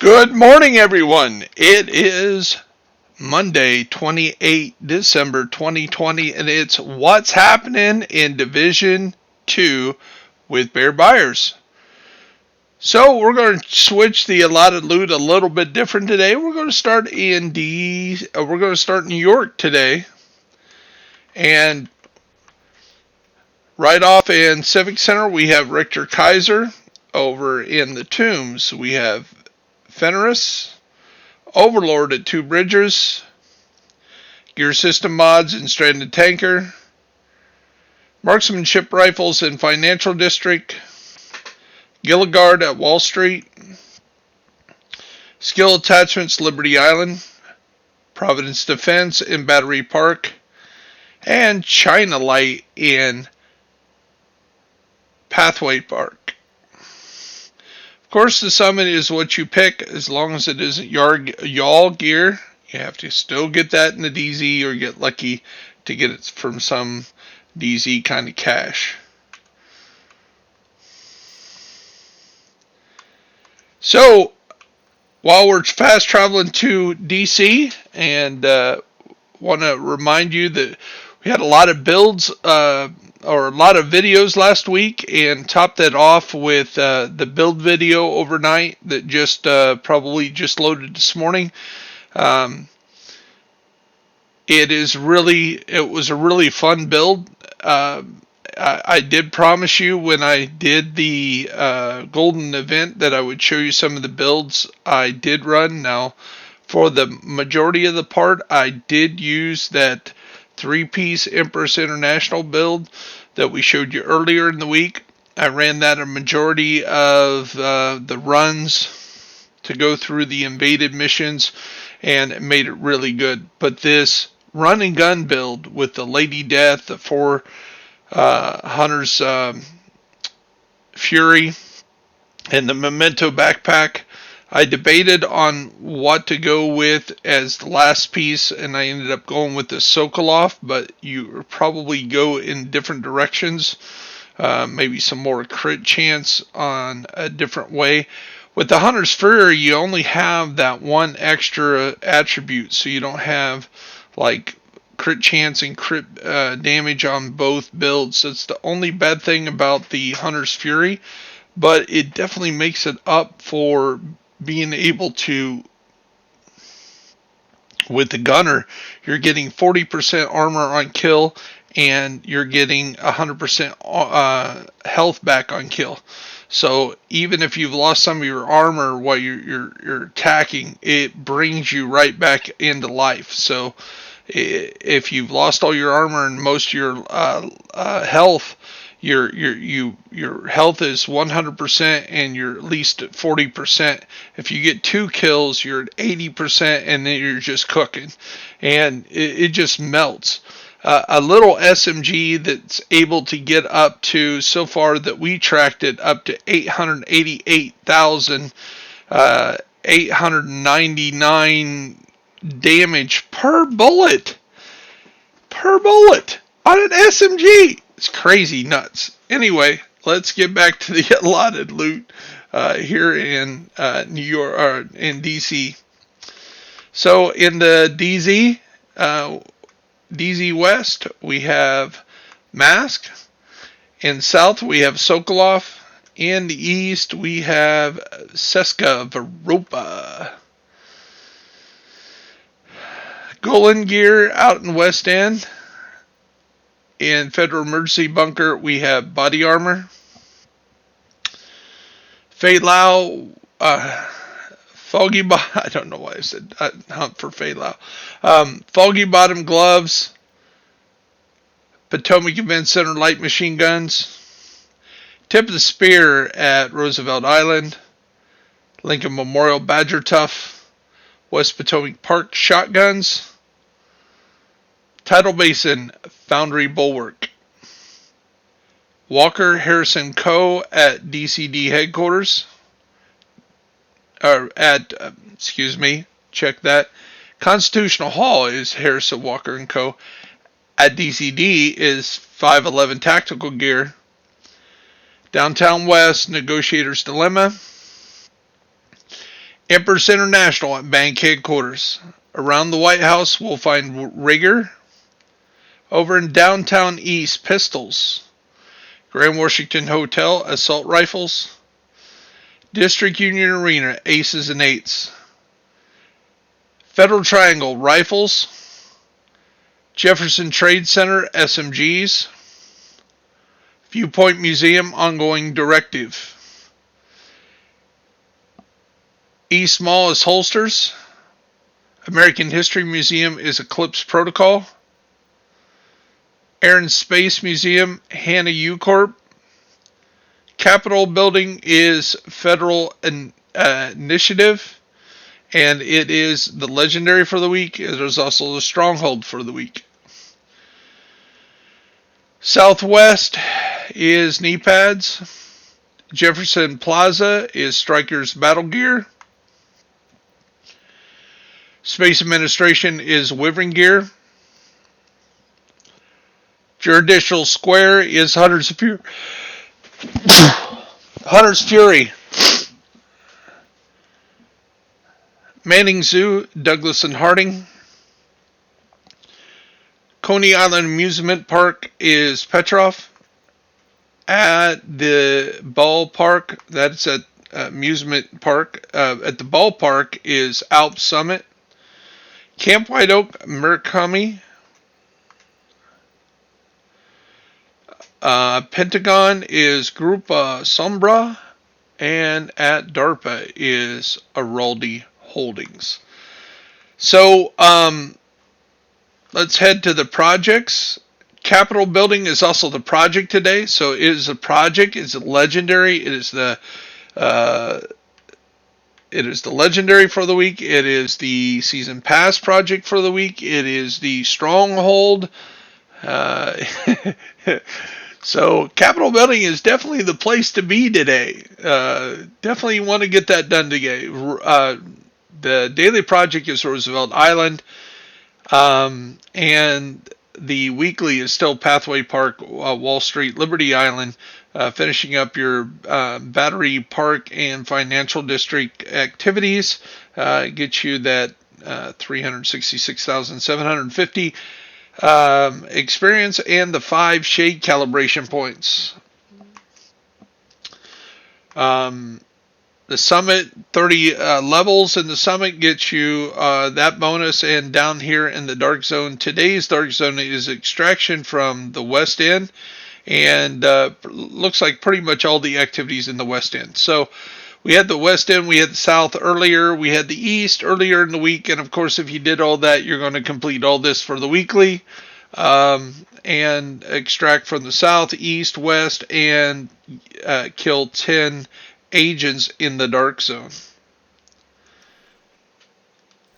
Good morning, everyone. It is Monday, 28 December 2020, and it's What's Happening in Division 2 with Bear Buyers. So we're going to switch the allotted loot a little bit different today. We're going to start in New York today, and right off in Civic Center we have Richter Kaiser. Over in the Tombs we have Fenris, Overlord at Two Bridges, Gear System Mods in Stranded Tanker, Marksmanship Rifles in Financial District, Gilligard at Wall Street, Skill Attachments Liberty Island, Providence Defense in Battery Park, and China Light in Pathway Park. Of course, the summit is what you pick, as long as it isn't y'all gear. You have to still get that in the DZ or get lucky to get it from some DZ kind of cache. So, while we're fast traveling to DC, and want to remind you that we had a lot of builds, or a lot of videos last week, and topped that off with the build video overnight that just probably just loaded this morning. It was a really fun build. I did promise you when I did the golden event that I would show you some of the builds I did run. Now, for the majority of the part, I did use that 3-piece Empress International build that we showed you earlier in the week. I ran that a majority of the runs to go through the invaded missions, and it made it really good. But this run and gun build with the Lady Death, the 4 Hunter's Fury, and the Memento backpack, I debated on what to go with as the last piece, and I ended up going with the Sokolov, but you probably go in different directions. Maybe some more crit chance on a different way. With the Hunter's Fury, you only have that one extra attribute, so you don't have like crit chance and crit damage on both builds. That's the only bad thing about the Hunter's Fury, but it definitely makes it up for being able to, with the gunner, you're getting 40% armor on kill, and you're getting 100% health back on kill. So even if you've lost some of your armor while you're attacking, it brings you right back into life. So if you've lost all your armor and most of your health, your health is 100% and you're at least at 40%. If you get 2 kills, you're at 80%, and then you're just cooking, and it just melts. A little SMG that's able to get up to, so far that we tracked it, up to 888,899 damage per bullet on an SMG. It's crazy nuts. Anyway, let's get back to the allotted loot here in New York, or in DC. So in the DZ West, we have Mask. In South, we have Sokolov. In the East, we have Seska Veropa. Golan gear out in West End. In Federal Emergency Bunker, we have body armor. Fei Lao, Foggy Bottom, I don't know why I said hunt for Fei Lao. Foggy Bottom gloves. Potomac Event Center light machine guns. Tip of the Spear at Roosevelt Island. Lincoln Memorial Badger Tough. West Potomac Park shotguns. Tidal Basin Foundry Bulwark. Walker Harrison Co. at DCD headquarters. Check that. Constitutional Hall is Harrison Walker and Co. At DCD is 511 Tactical Gear. Downtown West, Negotiator's Dilemma. Empress International at bank headquarters. Around the White House, we'll find rigor. Over in downtown East, pistols. Grand Washington Hotel, assault rifles. District Union Arena, aces and eights. Federal Triangle, rifles. Jefferson Trade Center, SMGs. Viewpoint Museum, ongoing directive. East Mall is holsters. American History Museum is Eclipse Protocol. Air and Space Museum, Hanna U Corp. Capitol Building is Federal Initiative, and it is the Legendary for the week. It is also the Stronghold for the week. Southwest is knee pads. Jefferson Plaza is Strikers Battle Gear. Space Administration is Wyvern Gear. Judicial Square is Hunter's Fury. Hunter's Fury. Manning Zoo, Douglas and Harding. Coney Island Amusement Park is Petrov. At the ballpark, that's at amusement park. At the ballpark is Alp Summit. Camp White Oak, Murakami. Pentagon is Grupa Sombra, and at DARPA is Araldi Holdings. So let's head to the projects. Capitol Building is also the project today. So it is a project. It's a legendary. It is the legendary for the week. It is the season pass project for the week. It is the stronghold. So Capitol Building is definitely the place to be today. Definitely want to get that done today. The daily project is Roosevelt Island, and the weekly is still Pathway Park, Wall Street, Liberty Island, finishing up your Battery Park and Financial District activities. Get you that 366,750 experience and the 5 shade calibration points. The summit, 30 levels in the summit gets you that bonus. And down here in the dark zone, today's dark zone is extraction from the west end, and looks like pretty much all the activities in the west end. So we had the west end, we had the south earlier, we had the east earlier in the week, and of course if you did all that, you're going to complete all this for the weekly, and extract from the south, east, west, and kill 10 agents in the dark zone.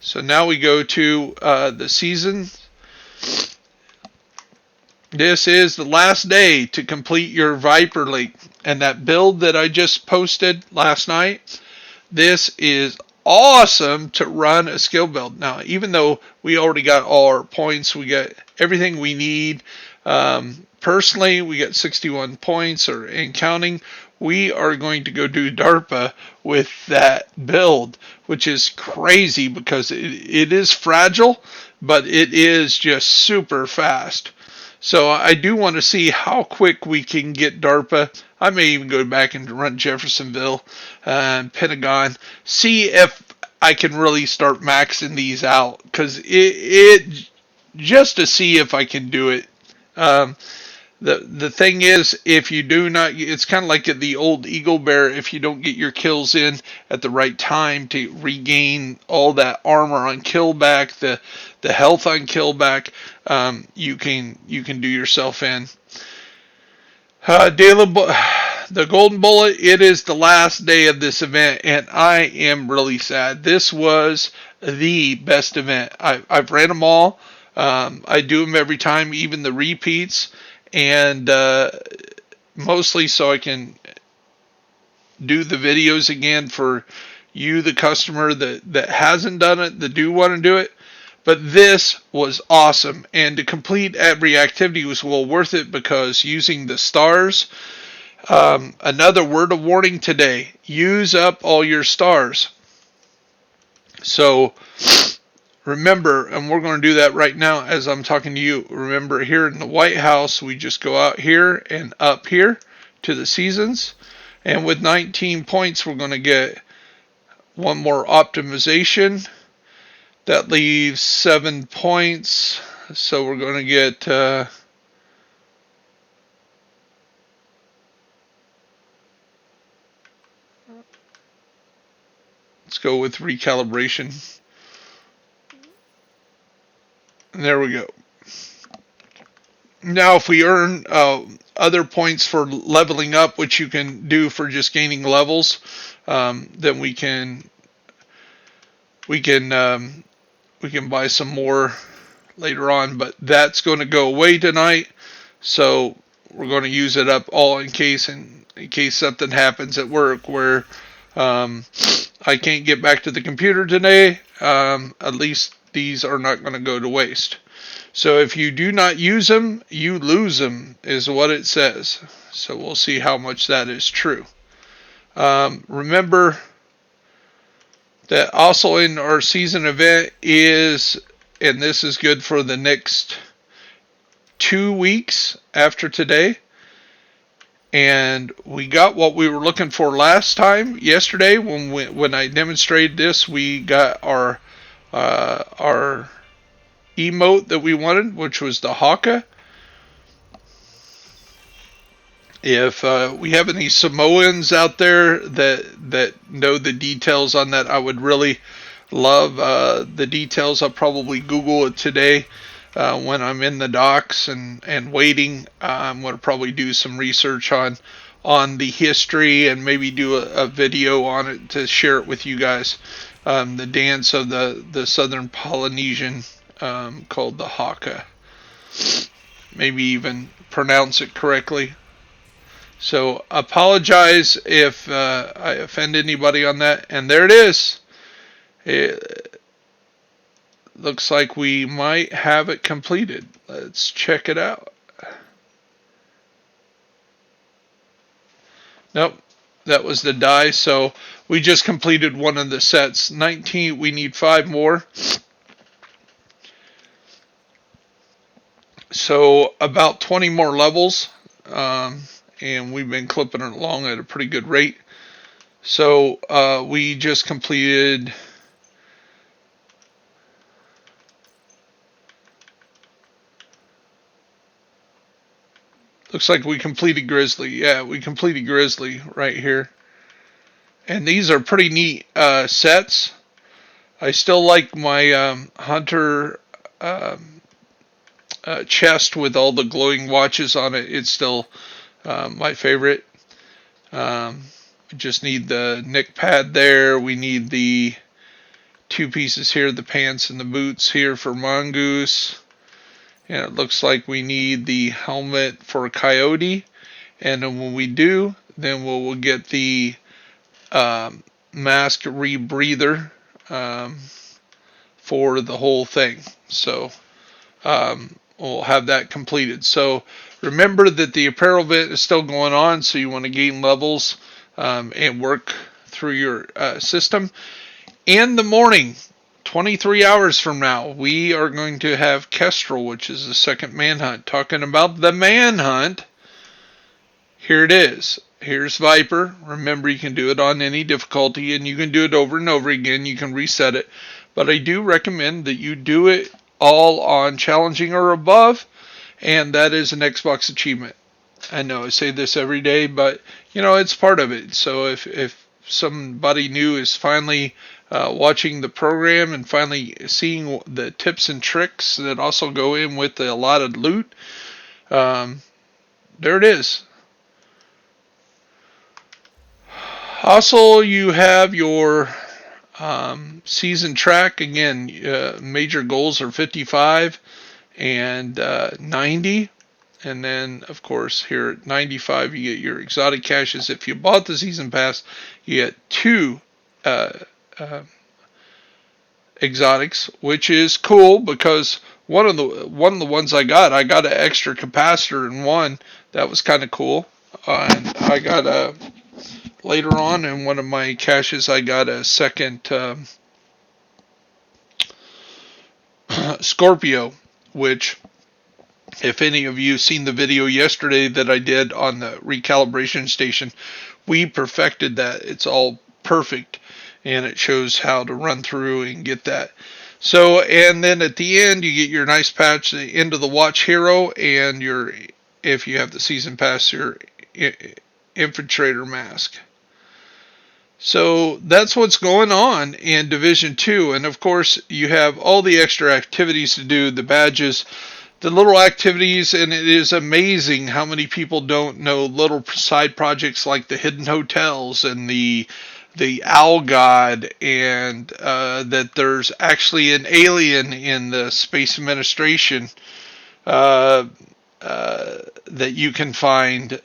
So now we go to the season. This is the last day to complete your Viper League. And that build that I just posted last night, this is awesome to run a skill build. Now, even though we already got all our points, we got everything we need. Personally, we got 61 points and counting. We are going to go do DARPA with that build, which is crazy because it is fragile, but it is just super fast. So I do want to see how quick we can get DARPA. I may even go back and run Jeffersonville and Pentagon. See if I can really start maxing these out. Because it just to see if I can do it. The thing is, if you do not, it's kind of like the old Eagle Bear. If you don't get your kills in at the right time to regain all that armor on kill back, the health on kill back, you can do yourself in. The Golden Bullet, it is the last day of this event, and I am really sad. This was the best event. I've ran them all. I do them every time, even the repeats, and mostly so I can do the videos again for you, the customer that hasn't done it, that do want to do it. But this was awesome, and to complete every activity was well worth it because using the stars, another word of warning today, use up all your stars. So remember, and we're going to do that right now as I'm talking to you. Remember, here in the White House, we just go out here and up here to the seasons. And with 19 points, we're going to get one more optimization. That leaves 7 points. So we're going to get let's go with recalibration. And there we go. Now, if we earn other points for leveling up, which you can do for just gaining levels, then we can buy some more later on. But that's going to go away tonight, so we're going to use it up all in case something happens at work where I can't get back to the computer today. At least these are not going to go to waste. So if you do not use them, you lose them, is what it says. So we'll see how much that is true. Remember that also in our season event is, and this is good for the next 2 weeks after today. And we got what we were looking for last time, yesterday, when I demonstrated this. We got our emote that we wanted, which was the haka. If we have any Samoans out there that know the details on that, I would really love the details. I'll probably Google it today when I'm in the docks and waiting. I'm going to probably do some research on the history and maybe do a video on it to share it with you guys. The dance of the Southern Polynesian, called the haka. Maybe even pronounce it correctly. So apologize if I offend anybody on that. And there it is. It looks like we might have it completed. Let's check it out. Nope, that was the die. So we just completed one of the sets. 19, we need 5 more. So about 20 more levels, and we've been clipping it along at a pretty good rate. So we just completed looks like we completed Grizzly. Yeah, we completed Grizzly right here. And these are pretty neat sets. I still like my Hunter chest with all the glowing watches on it. It's still my favorite. Just need the neck pad there. We need the 2 pieces here, the pants and the boots here for Mongoose. And it looks like we need the helmet for Coyote. And then when we do, then we'll get the mask rebreather for the whole thing. So we'll have that completed. So remember that the apparel event is still going on, so you want to gain levels and work through your system. In the morning, 23 hours from now, we are going to have Kestrel, which is the second manhunt. Talking about the manhunt, here it is. Here's Viper. Remember, you can do it on any difficulty, and you can do it over and over again. You can reset it. But I do recommend that you do it all on challenging or above, and that is an Xbox achievement. I know I say this every day, but it's part of it. So if somebody new is finally watching the program and finally seeing the tips and tricks that also go in with the allotted loot, there it is. Also, you have your season track. Again, major goals are 55 and 90. And then, of course, here at 95, you get your exotic caches. If you bought the season pass, you get 2 exotics, which is cool because one of the ones I got an extra capacitor in one. That was kind of cool. And I got later on in one of my caches, I got a second Scorpio, which, if any of you seen the video yesterday that I did on the recalibration station, we perfected that. It's all perfect, and it shows how to run through and get that. So, and then at the end, you get your nice patch, the end of the watch hero, and your, if you have the season pass, your infiltrator mask. So that's what's going on in Division 2. And of course, you have all the extra activities to do, the badges, the little activities, and it is amazing how many people don't know little side projects like the hidden hotels and the Owl God, and that there's actually an alien in the Space Administration that you can find.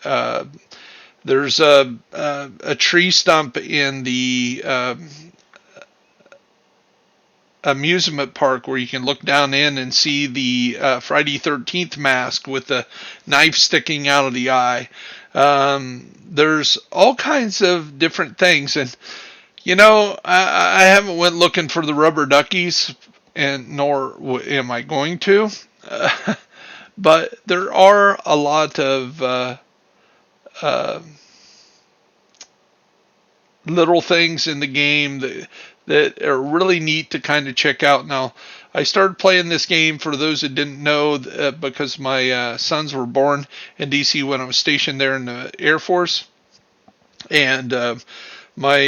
There's a tree stump in the amusement park where you can look down in and see the Friday 13th mask with the knife sticking out of the eye. There's all kinds of different things, and you know, I haven't went looking for the rubber duckies, and nor am I going to. But there are a lot of little things in the game that are really neat to kind of check out. Now, I started playing this game, for those that didn't know, because my sons were born in DC when I was stationed there in the Air Force. And my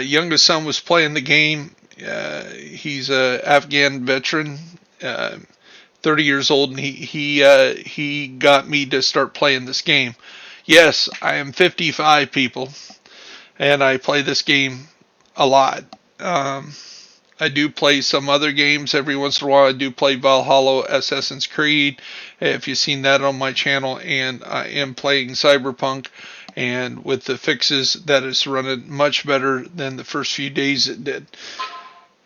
youngest son was playing the game. He's an Afghan veteran, 30 years old, and he got me to start playing this game. Yes, I am 55, people, and I play this game a lot. I do play some other games every once in a while. I do play Valhalla, Assassin's Creed, if you've seen that on my channel, and I am playing Cyberpunk, and with the fixes, that is running much better than the first few days it did.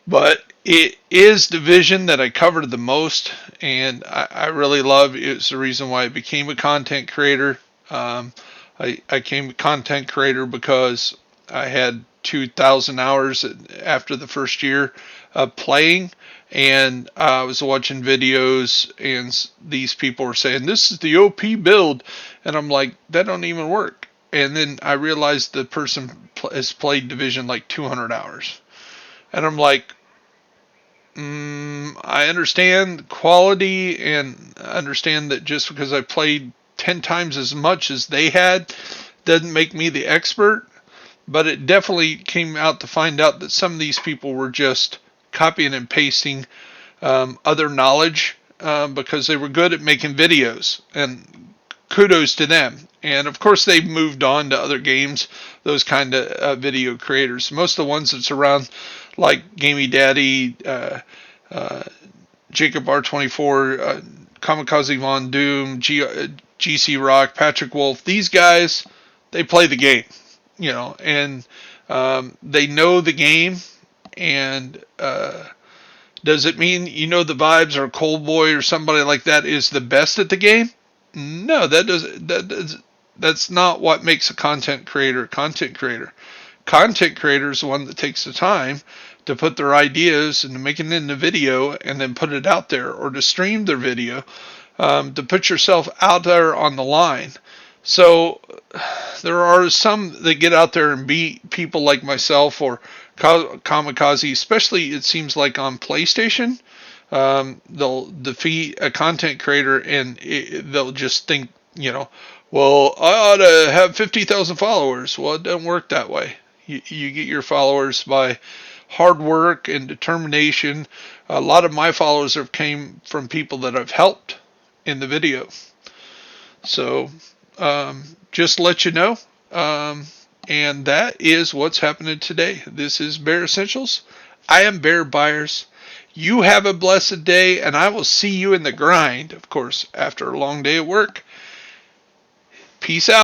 But it is Division that I covered the most, and I really love. It's the reason why I became a content creator. I became a content creator because I had 2,000 hours after the first year of playing, and I was watching videos, and these people were saying, this is the OP build, and I'm like, that don't even work. And then I realized the person has played Division like 200 hours, and I'm like, I understand quality, and understand that just because I played 10 times as much as they had doesn't make me the expert. But it definitely came out to find out that some of these people were just copying and pasting other knowledge because they were good at making videos, and kudos to them. And of course, they've moved on to other games, those kind of video creators. Most of the ones that's around, like Gamey Daddy, Jacob R24, Kamikaze Von Doom, GC Rock, Patrick Wolf, these guys, they play the game. You know, and they know the game, and does it mean you know the vibes, or Cold Boy or somebody like that is the best at the game? No, that's not what makes a content creator a content creator. Content creator is the one that takes the time to put their ideas and to make it into video and then put it out there, or to stream their video, to put yourself out there on the line. So there are some that get out there and beat people like myself or Kamikaze, especially it seems like on PlayStation. They'll defeat a content creator, and they'll just think, you know, well, I ought to have 50,000 followers. Well, it doesn't work that way. You get your followers by hard work and determination. A lot of my followers have came from people that I've helped in the video. So just to let you know, and that is what's happening today. This is Bear Essentials. I am Bear Byers. You have a blessed day, and I will see you in the grind, of course, after a long day at work. Peace out.